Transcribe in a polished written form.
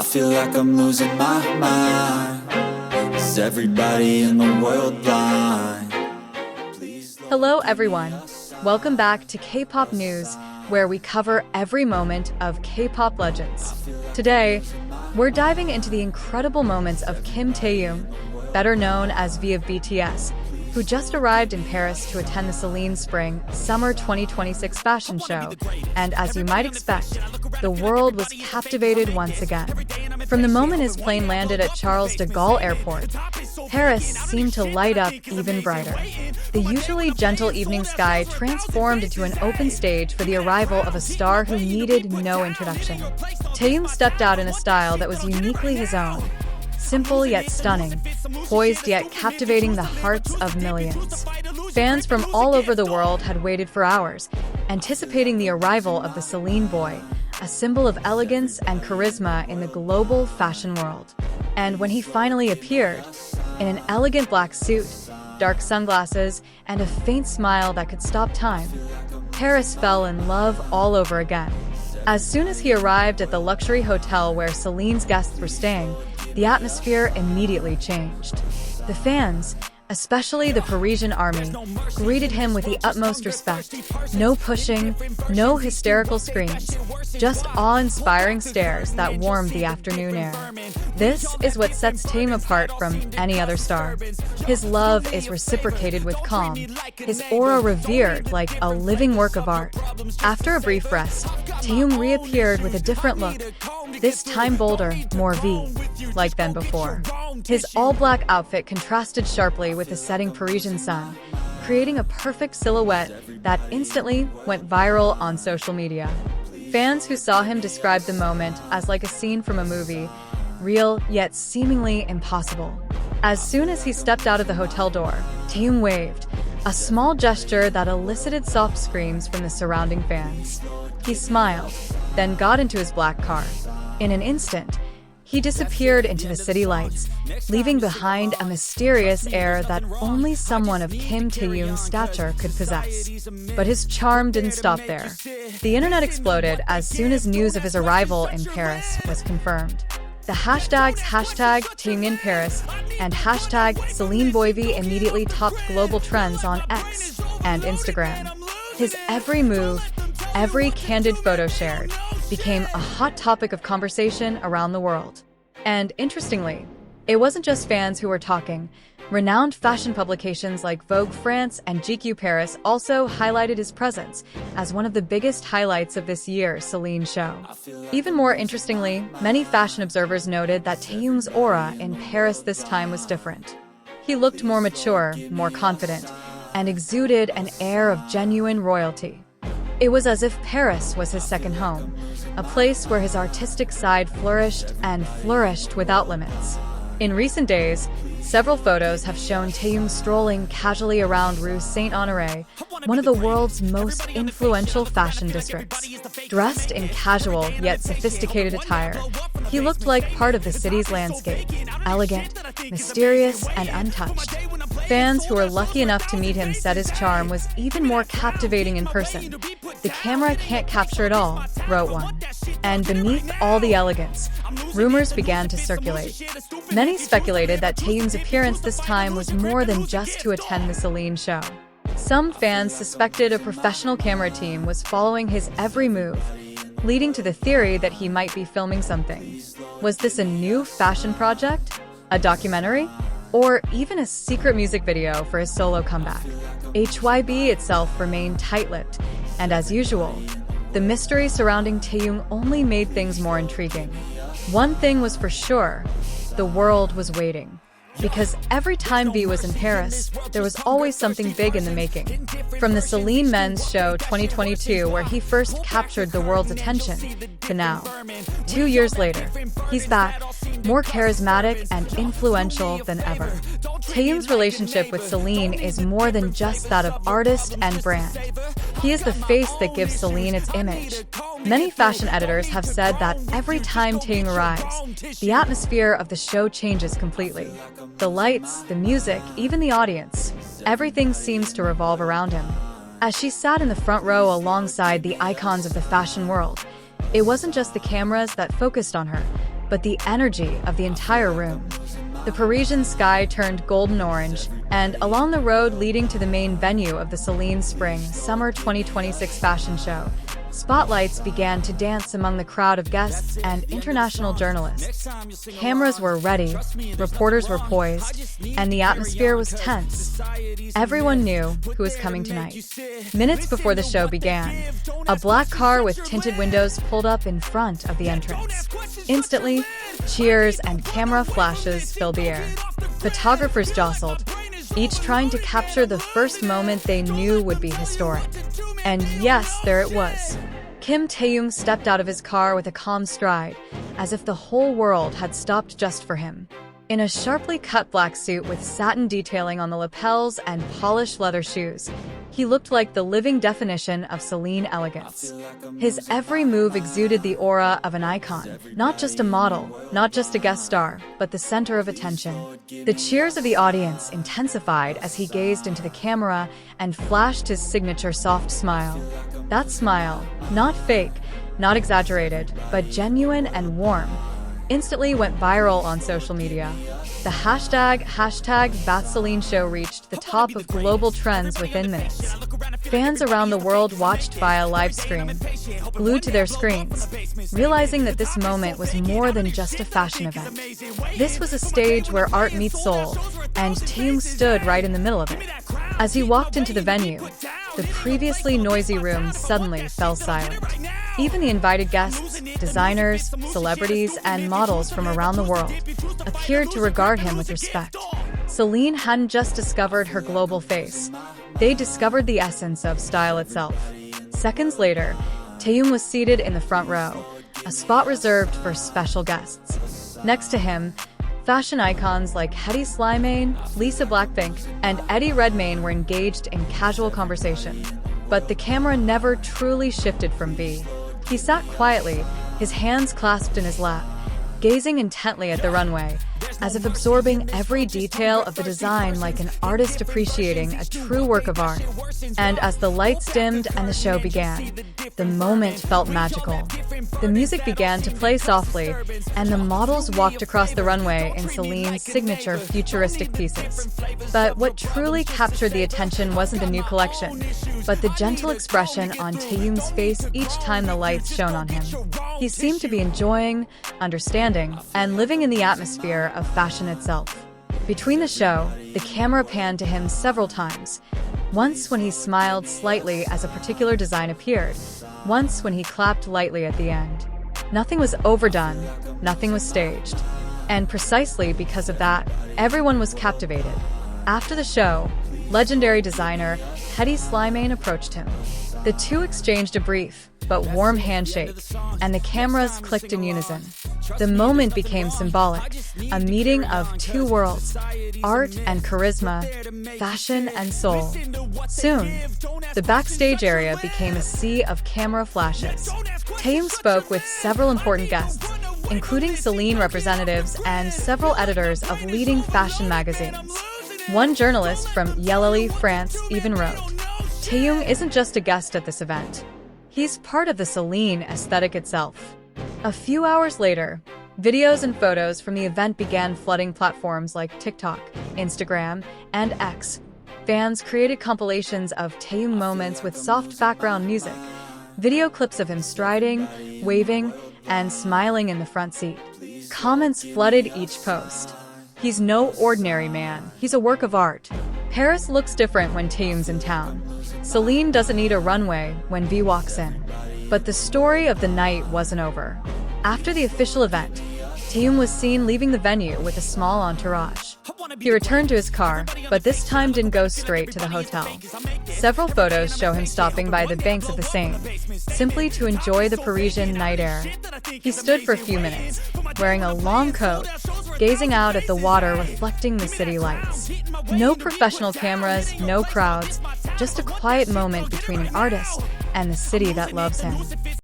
I feel like I'm losing my mind. Is everybody in the world blind? Hello everyone, welcome back to K-pop News, where we cover every moment of K-pop legends. Today, we're diving into the incredible moments of Kim Taehyung, better known as V of BTS, who just arrived in Paris to attend the Celine Spring/Summer 2026 fashion show. And as you might expect, the world was captivated once again. From the moment his plane landed at Charles de Gaulle Airport, Paris seemed to light up even brighter. The usually gentle evening sky transformed into an open stage for the arrival of a star who needed no introduction. Taehyung stepped out in a style that was uniquely his own. Simple yet stunning, poised yet captivating the hearts of millions. Fans from all over the world had waited for hours, anticipating the arrival of the Celine boy, a symbol of elegance and charisma in the global fashion world. And when he finally appeared, in an elegant black suit, dark sunglasses, and a faint smile that could stop time, Paris fell in love all over again. As soon as he arrived at the luxury hotel where Celine's guests were staying, the atmosphere immediately changed. The fans, especially the Parisian army, greeted him with the utmost respect. No pushing, no hysterical screams, just awe-inspiring stares that warmed the afternoon air. This is what sets Taehyung apart from any other star. His love is reciprocated with calm, his aura revered like a living work of art. After a brief rest, Taehyung reappeared with a different look, this time bolder, more V-like than before. His all-black outfit contrasted sharply with the setting Parisian sun, creating a perfect silhouette that instantly went viral on social media. Fans who saw him described the moment as like a scene from a movie, real yet seemingly impossible. As soon as he stepped out of the hotel door, Taehyung waved, a small gesture that elicited soft screams from the surrounding fans. He smiled, then got into his black car. In an instant, he disappeared into the city lights, leaving behind a mysterious air that only someone of Kim Taehyung's stature could possess. But his charm didn't stop there. The internet exploded as soon as news of his arrival in Paris was confirmed. The hashtags #Taehyung in Paris and #CelineBoyV immediately topped global trends on X and Instagram. His every move, every candid photo shared, became a hot topic of conversation around the world. And interestingly, it wasn't just fans who were talking. Renowned fashion publications like Vogue France and GQ Paris also highlighted his presence as one of the biggest highlights of this year's Celine show. Even more interestingly, many fashion observers noted that Taehyung's aura in Paris this time was different. He looked more mature, more confident, and exuded an air of genuine royalty. It was as if Paris was his second home, a place where his artistic side flourished and flourished without limits. In recent days, several photos have shown Taehyung strolling casually around Rue Saint-Honoré, one of the world's most influential fashion districts. Dressed in casual yet sophisticated attire, he looked like part of the city's landscape, elegant, mysterious, and untouched. Fans who were lucky enough to meet him said his charm was even more captivating in person. "The camera can't capture it all," wrote one. And beneath all the elegance, rumors began to circulate. Many speculated that Taehyung's appearance this time was more than just to attend the Celine show. Some fans suspected a professional camera team was following his every move, leading to the theory that he might be filming something. Was this a new fashion project? A documentary? Or even a secret music video for his solo comeback? HYB itself remained tight-lipped, and as usual, the mystery surrounding Taehyung only made things more intriguing. One thing was for sure, the world was waiting. Because every time V was in Paris, there was always something big in the making. From the Celine Men's Show 2022, where he first captured the world's attention, to now. 2 years later, he's back, more charismatic and influential than ever. Taehyung's relationship with Celine is more than just that of artist and brand. He is the face that gives Celine its image. Many fashion editors have said that every time Taehyung arrives, the atmosphere of the show changes completely. The lights, the music, even the audience, everything seems to revolve around him. As she sat in the front row alongside the icons of the fashion world, it wasn't just the cameras that focused on her, but the energy of the entire room. The Parisian sky turned golden orange, and along the road leading to the main venue of the Celine Spring/Summer 2026 fashion show, spotlights began to dance among the crowd of guests and international journalists. Cameras were ready, reporters were poised, and the atmosphere was tense. Everyone knew who was coming tonight. Minutes before the show began, a black car with tinted windows pulled up in front of the entrance. Instantly, cheers and camera flashes filled the air. Photographers jostled, each trying to capture the first moment they knew would be historic. And yes, there it was. Taehyung stepped out of his car with a calm stride, as if the whole world had stopped just for him. In a sharply cut black suit with satin detailing on the lapels and polished leather shoes, he looked like the living definition of Celine elegance. His every move exuded the aura of an icon, not just a model, not just a guest star, but the center of attention. The cheers of the audience intensified as he gazed into the camera and flashed his signature soft smile. That smile, not fake, not exaggerated, but genuine and warm, instantly went viral on social media. The hashtag #VathCeline show reached the top of global trends within minutes. Fans around the world watched via live stream, glued to their screens, realizing that this moment was more than just a fashion event. This was a stage where art meets soul, and Taehyung stood right in the middle of it. As he walked into the venue, the previously noisy room suddenly fell silent. Even the invited guests, designers, celebrities, and models from around the world appeared to regard him with respect. Celine hadn't just discovered her global face. They discovered the essence of style itself. Seconds later, Taehyung was seated in the front row, a spot reserved for special guests. Next to him, fashion icons like Hedy Slimane, Lisa Blackpink, and Eddie Redmayne were engaged in casual conversation. But the camera never truly shifted from V. He sat quietly, his hands clasped in his lap, gazing intently at the runway, as if absorbing every detail of the design like an artist appreciating a true work of art. And as the lights dimmed and the show began, the moment felt magical. The music began to play softly, and the models walked across the runway in Celine's signature futuristic pieces. But what truly captured the attention wasn't the new collection, but the gentle expression on Taehyung's face each time the lights shone on him. He seemed to be enjoying, understanding, and living in the atmosphere of fashion itself. Between the show, the camera panned to him several times. Once when he smiled slightly as a particular design appeared, once when he clapped lightly at the end. Nothing was overdone, nothing was staged. And precisely because of that, everyone was captivated. After the show, legendary designer Hedy Slimane approached him. The two exchanged a brief but warm handshake, and the cameras clicked in unison. The moment became symbolic, a meeting of two worlds, art and charisma, fashion and soul. Soon, the backstage area became a sea of camera flashes. Taehyung spoke with several important guests, including Celine representatives and several editors of leading fashion magazines. One journalist from Yellow, France even wrote, "Taehyung isn't just a guest at this event. He's part of the Celine aesthetic itself." A few hours later, videos and photos from the event began flooding platforms like TikTok, Instagram, and X. Fans created compilations of Taehyung moments with soft background music, video clips of him striding, waving, and smiling in the front seat. Comments flooded each post. "He's no ordinary man, he's a work of art. Paris looks different when Taehyung's in town. Celine doesn't need a runway when V walks in." But the story of the night wasn't over. After the official event, Taehyung was seen leaving the venue with a small entourage. He returned to his car, but this time didn't go straight to the hotel. Several photos show him stopping by the banks of the Seine, simply to enjoy the Parisian night air. He stood for a few minutes, wearing a long coat, gazing out at the water reflecting the city lights. No professional cameras, no crowds, just a quiet moment between an artist and the city that loves him.